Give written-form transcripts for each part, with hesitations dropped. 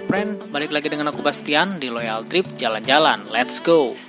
Friend, balik lagi dengan aku Bastian di Loyal Trip Jalan-Jalan. Let's go!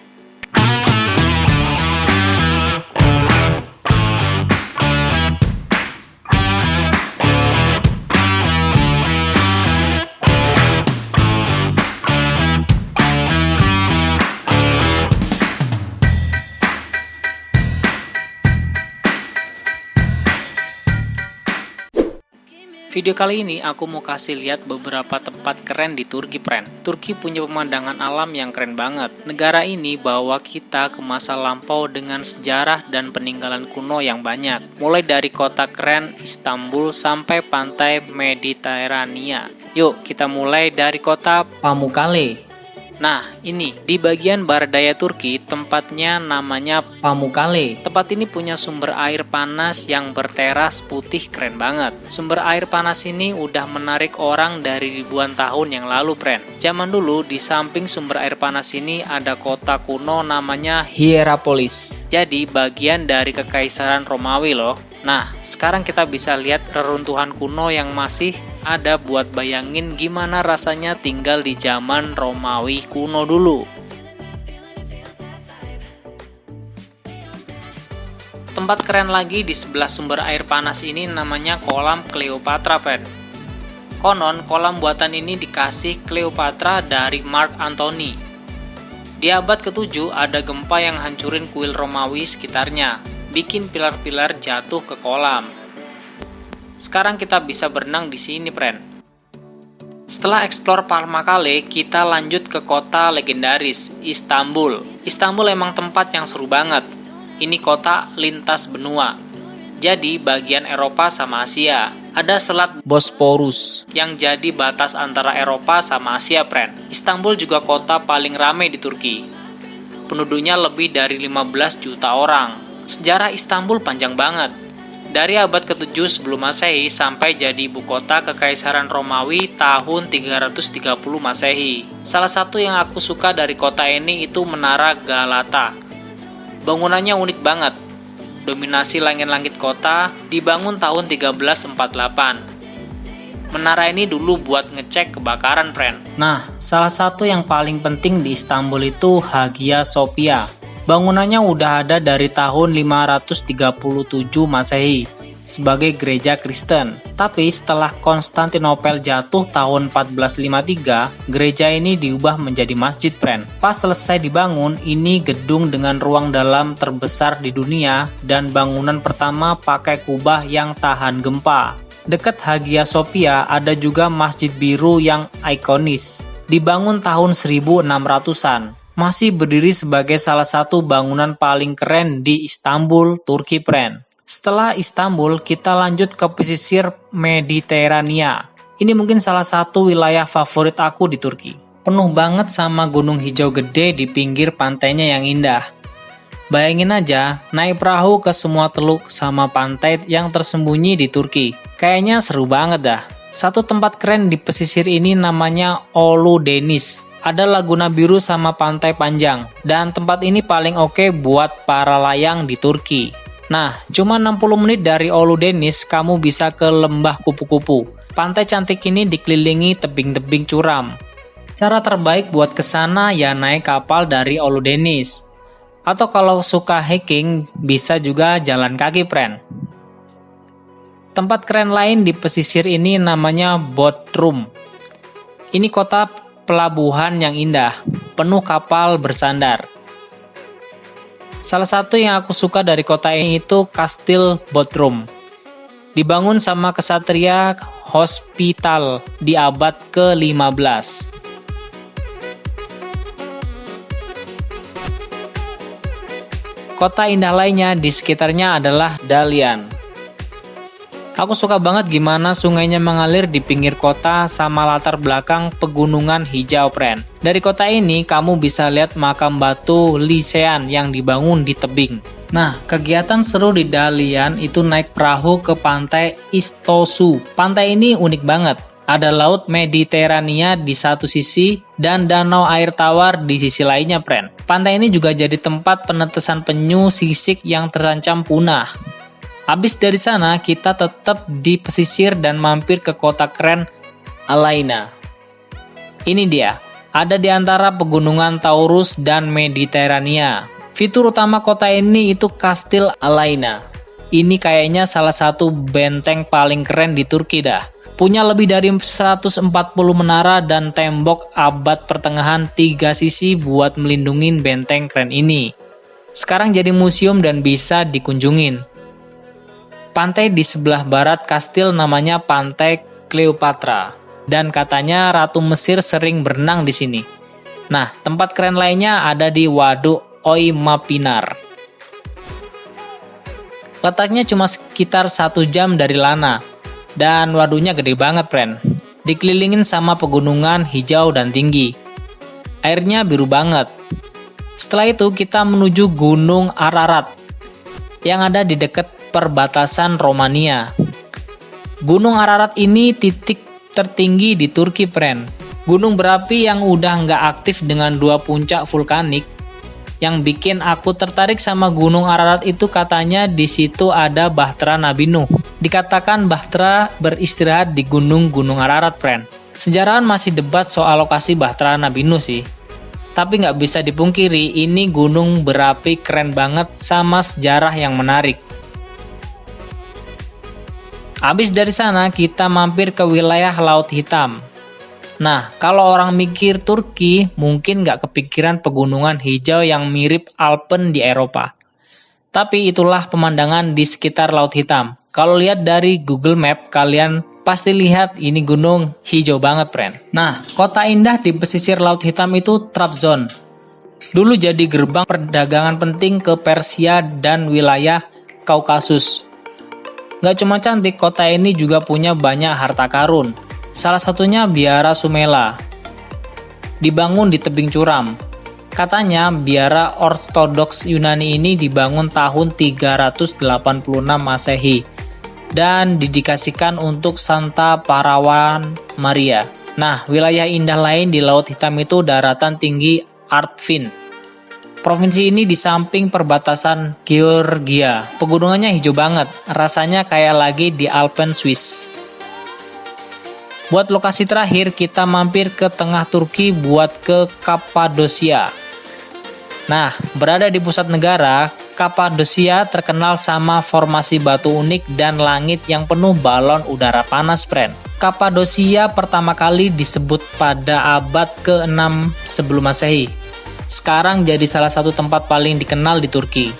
Video kali ini aku mau kasih lihat beberapa tempat keren di Turki, friend. Turki punya pemandangan alam yang keren banget. Negara ini bawa kita ke masa lampau dengan sejarah dan peninggalan kuno yang banyak. Mulai dari kota keren Istanbul sampai pantai Mediterania. Yuk kita mulai dari kota Pamukkale. Nah, ini di bagian barat daya Turki, tempatnya namanya Pamukkale. Tempat ini punya sumber air panas yang berteras putih keren banget. Sumber air panas ini udah menarik orang dari ribuan tahun yang lalu, friend. Zaman dulu di samping sumber air panas ini ada kota kuno namanya Hierapolis. Jadi bagian dari kekaisaran Romawi loh. Nah, sekarang kita bisa lihat reruntuhan kuno yang masih ada buat bayangin gimana rasanya tinggal di zaman Romawi kuno dulu. Tempat keren lagi di sebelah sumber air panas ini namanya kolam Cleopatra, friend. Konon, kolam buatan ini dikasih Cleopatra dari Mark Antony. Di abad ke-7 ada gempa yang hancurin kuil Romawi sekitarnya, bikin pilar-pilar jatuh ke kolam. Sekarang kita bisa berenang di sini, friend. Setelah eksplor Pamukkale, kita lanjut ke kota legendaris, Istanbul. Istanbul emang tempat yang seru banget. Ini kota lintas benua. Jadi bagian Eropa sama Asia. Ada selat Bosporus yang jadi batas antara Eropa sama Asia, friend. Istanbul juga kota paling ramai di Turki. Penduduknya lebih dari 15 juta orang. Sejarah Istanbul panjang banget. Dari abad ke-7 sebelum Masehi sampai jadi ibu kota Kekaisaran Romawi tahun 330 Masehi. Salah satu yang aku suka dari kota ini itu Menara Galata. Bangunannya unik banget. Dominasi langit-langit kota dibangun tahun 1348. Menara ini dulu buat ngecek kebakaran, friend. Nah, salah satu yang paling penting di Istanbul itu Hagia Sophia. Bangunannya udah ada dari tahun 537 Masehi sebagai gereja Kristen. Tapi setelah Konstantinopel jatuh tahun 1453, gereja ini diubah menjadi masjid, friend. Pas selesai dibangun, ini gedung dengan ruang dalam terbesar di dunia dan bangunan pertama pakai kubah yang tahan gempa. Dekat Hagia Sophia ada juga Masjid Biru yang ikonis. Dibangun tahun 1600-an. Masih berdiri sebagai salah satu bangunan paling keren di Istanbul, Turki, friend. Setelah Istanbul, kita lanjut ke pesisir Mediterania. Ini mungkin salah satu wilayah favorit aku di Turki. Penuh banget sama gunung hijau gede di pinggir pantainya yang indah. Bayangin aja, naik perahu ke semua teluk sama pantai yang tersembunyi di Turki. Kayaknya seru banget dah. Satu tempat keren di pesisir ini namanya Ulu Deniz. Ada laguna biru sama pantai panjang. Dan tempat ini paling oke buat para layang di Turki. Nah, cuma 60 menit dari Ulu Deniz kamu bisa ke lembah kupu-kupu. Pantai cantik ini dikelilingi tebing-tebing curam. Cara terbaik buat kesana ya naik kapal dari Ulu Deniz. Atau kalau suka hiking, bisa juga jalan kaki, friend. Tempat keren lain di pesisir ini namanya Bodrum. Ini kota pelabuhan yang indah, penuh kapal bersandar. Salah satu yang aku suka dari kota ini itu Kastil Bodrum. Dibangun sama kesatria Hospital di abad ke-15. Kota indah lainnya di sekitarnya adalah Dalian. Aku suka banget gimana sungainya mengalir di pinggir kota sama latar belakang pegunungan hijau, friend. Dari kota ini kamu bisa lihat makam batu Lycaon yang dibangun di tebing. Nah, kegiatan seru di Dalian itu naik perahu ke pantai Istosu. Pantai ini unik banget. Ada laut Mediterania di satu sisi dan danau air tawar di sisi lainnya, friend. Pantai ini juga jadi tempat penetesan penyu sisik yang terancam punah. Habis dari sana, kita tetap di pesisir dan mampir ke kota keren Alaina. Ini dia, ada di antara pegunungan Taurus dan Mediterania. Fitur utama kota ini itu Kastil Alaina. Ini kayaknya salah satu benteng paling keren di Turki dah. Punya lebih dari 140 menara dan tembok abad pertengahan 3 sisi buat melindungi benteng keren ini. Sekarang jadi museum dan bisa dikunjungin. Pantai di sebelah barat kastil namanya Pantai Cleopatra. Dan katanya Ratu Mesir sering berenang di sini. Nah, tempat keren lainnya ada di Waduk Oymapinar. Letaknya cuma sekitar 1 jam dari Lana. Dan waduknya gede banget, friend. Dikelilingin sama pegunungan hijau dan tinggi. Airnya biru banget. Setelah itu kita menuju Gunung Ararat yang ada di dekat perbatasan Romania. Gunung Ararat ini titik tertinggi di Turki, friend. Gunung berapi yang udah nggak aktif dengan 2 puncak vulkanik. Yang bikin aku tertarik sama Gunung Ararat itu katanya di situ ada Bahtera Nabi Nuh. Dikatakan Bahtera beristirahat di Gunung Ararat, friend. Sejarawan masih debat soal lokasi Bahtera Nabi Nuh sih. Tapi nggak bisa dipungkiri, ini gunung berapi keren banget sama sejarah yang menarik. Abis dari sana kita mampir ke wilayah Laut Hitam. Nah, kalau orang mikir Turki, mungkin nggak kepikiran pegunungan hijau yang mirip Alpen di Eropa. Tapi itulah pemandangan di sekitar Laut Hitam. Kalau lihat dari Google Map, kalian pasti lihat ini gunung hijau banget, friend. Nah, kota indah di pesisir Laut Hitam itu Trabzon. Dulu jadi gerbang perdagangan penting ke Persia dan wilayah Kaukasus. Nggak cuma cantik, kota ini juga punya banyak harta karun. Salah satunya Biara Sumela. Dibangun di tebing curam. Katanya biara ortodoks Yunani ini dibangun tahun 386 Masehi dan didedikasikan untuk Santa Parawan Maria. Nah, wilayah indah lain di Laut Hitam itu daratan tinggi Artvin. Provinsi ini di samping perbatasan Georgia. Pegunungannya hijau banget, rasanya kayak lagi di Alpen Swiss. Buat lokasi terakhir, kita mampir ke tengah Turki buat ke Kapadosia. Nah, berada di pusat negara, Kapadosia terkenal sama formasi batu unik dan langit yang penuh balon udara panas, friend. Kapadosia pertama kali disebut pada abad ke-6 sebelum Masehi. Sekarang jadi salah satu tempat paling dikenal di Turki.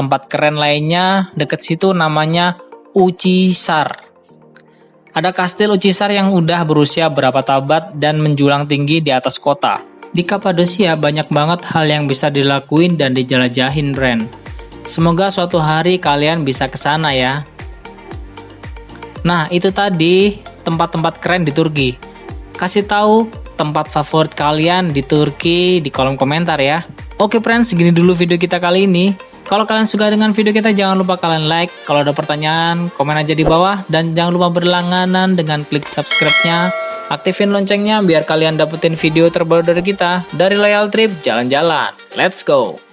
Tempat keren lainnya deket situ namanya Ucisar. Ada kastil Ucisar yang udah berusia berapa abad dan menjulang tinggi di atas kota. Di Kapadosia banyak banget hal yang bisa dilakuin dan dijelajahin, friend. Semoga suatu hari kalian bisa ke sana ya. Nah, itu tadi tempat-tempat keren di Turki. Kasih tahu tempat favorit kalian di Turki di kolom komentar ya. Oke, friends, segini dulu video kita kali ini. Kalau kalian suka dengan video kita, jangan lupa kalian like. Kalau ada pertanyaan, komen aja di bawah. Dan jangan lupa berlangganan dengan klik subscribe-nya. Aktifin loncengnya biar kalian dapetin video terbaru dari kita. Dari Loyal Trip, jalan-jalan. Let's go!